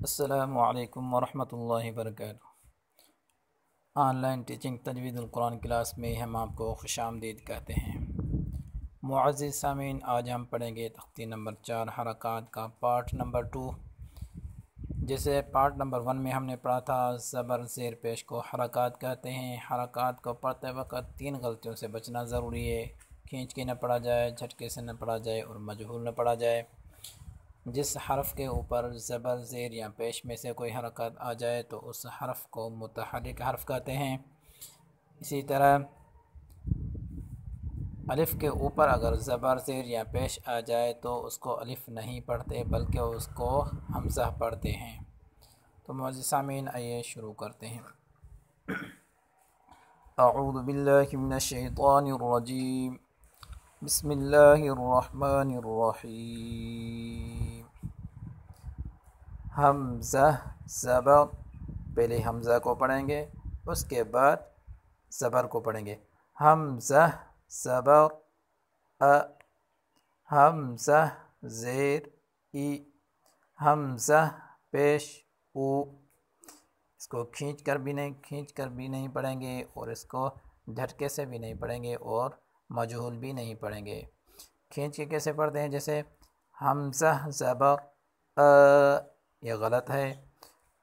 السلام علیکم ورحمتہ اللہ وبرکاتہ۔ آن لائن ٹیچنگ تجوید القرآن کلاس میں ہم آپ کو خوش آمدید کہتے ہیں۔ معزز سامعین، آج ہم پڑھیں گے تختی نمبر 4 حرکات کا پارٹ نمبر 2۔ جیسے پارٹ نمبر 1 میں ہم نے پڑھا تھا زبر زیر پیش کو حرکات کہتے ہیں۔ حرکات کو پڑھتے وقت 3 غلطیوں سے بچنا ضروری ہے۔ کھینچ کے نہ پڑھا جائے، جھٹکے سے نہ پڑھا جائے اور مجہول نہ پڑھا جائے۔ جس حرف کے اوپر زبر زیر یا پیش میں سے کوئی حرکت آ جائے تو اس حرف کو متحرک حرف کہتے ہیں۔ اسی طرح الف کے اوپر اگر زبر زیر یا پیش آ جائے تو اس کو الف نہیں پڑھتے بلکہ اس کو حمزہ پڑھتے ہیں۔ تو معزز سامعین، آئیے شروع کرتے ہیں۔ اعوذ باللہ من الشیطان الرجیم، بسم اللہ الرحمن الرحیم۔ حمزہ زبر، پہلے حمزہ کو پڑھیں گے، اس کے بعد زبر کو پڑھیں گے۔ حمزہ زبر ا، حمزہ زیر ای، حمزہ پیش او۔ اس کو کھینچ کر بھی نہیں پڑھیں گے اور اس کو جھٹکے سے بھی نہیں پڑھیں گے اور مجہول بھی نہیں پڑھیں گے۔ کھینچ کے کیسے پڑھتے ہیں؟ جیسے حمزہ زبر ا، یہ غلط ہے،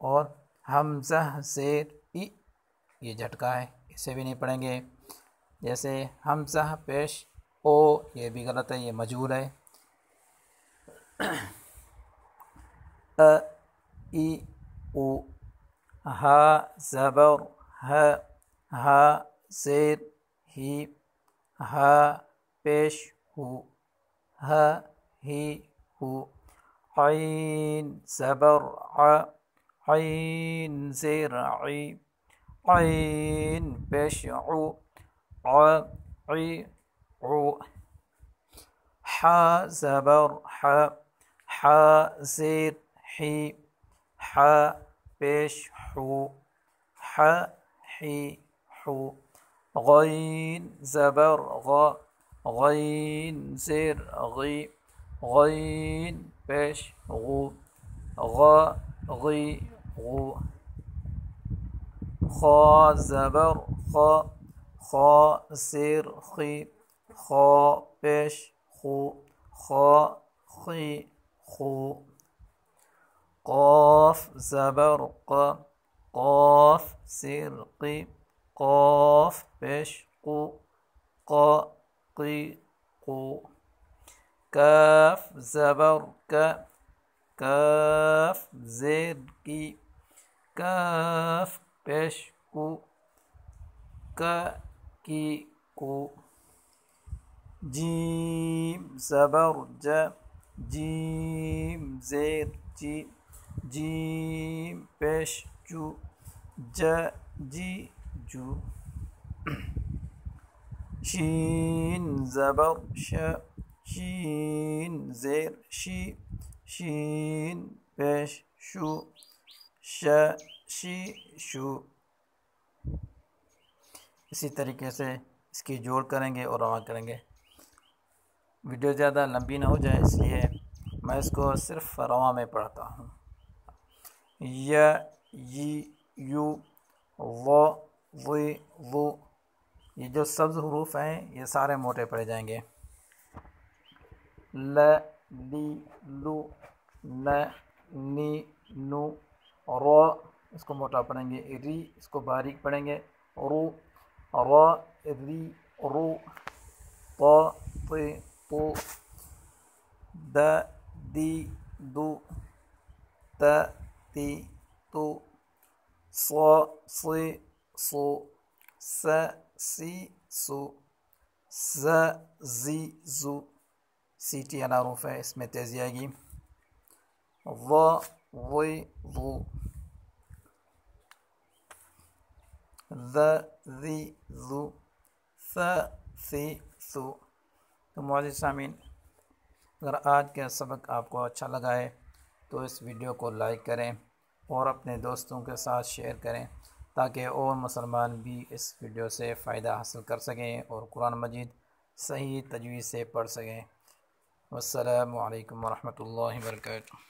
اور حمزہ زیر ای، یہ جھٹکا ہے، اسے بھی نہیں پڑھیں گے۔ جیسے حمزہ پیش او، یہ بھی غلط ہے، یہ مجہول ہے۔ ا ای او، ہا زبر ہ، ہا زیر ہی، ہا پیش ہو، ہا ہی ہو۔ عین زبر ع، عین زیر عی، عین پیش عو، ع عی عو۔ حا زبر ح، حا زیر حی، حا پیش حو، ح حی حو۔ غین زبر غ، غین زیر غی، غین پیش غو، غ غی غو۔ خا زبر خ، خا زیر خی، خا پیش خو، خا خی خو۔ قاف زبر ق، قاف زیر قی، قاف پیش قو، قا قی قو۔ کاف زبر ک، کاف زیر کی، کاف پیش کو، کا کی کو۔ جیم زبر ج، جیم زیر جی، جیم پیش جو، ج جی جو۔ شین زبر ش، شین زیر شی، شین پیش شو، ش شی شو۔ اسی طریقے سے اس کی جوڑ کریں گے اور رواں کریں گے۔ ویڈیو زیادہ لمبی نہ ہو جائے اس لیے میں اس کو صرف رواں میں پڑھتا ہوں۔ ی ی یو، و وی وو، یہ جو سبز حروف ہیں یہ سارے موٹے پڑے جائیں گے۔ ل لی لو، ن نی نو، رو اس کو موٹا پڑھیں گے، ری اس کو باریک پڑھیں گے، رو را ری رو، طا طی طو، د دی دو، ت تی تو، صا صی صو، س سی سو، ز زی زو۔ سیٹی والا حروف ہے، اس میں تیزی آئے گی۔ ظ ظی ظو، ذ ذی ذو، ث ثی ثو۔ تو معزز سامعین، اگر آج کا سبق آپ کو اچھا لگا ہے تو اس ویڈیو کو لائک کریں اور اپنے دوستوں کے ساتھ شیئر کریں تاکہ اور مسلمان بھی اس ویڈیو سے فائدہ حاصل کر سکیں اور قرآن مجید صحیح تجوید سے پڑھ سکیں۔ والسلام علیکم ورحمتہ اللہ وبرکاتہ۔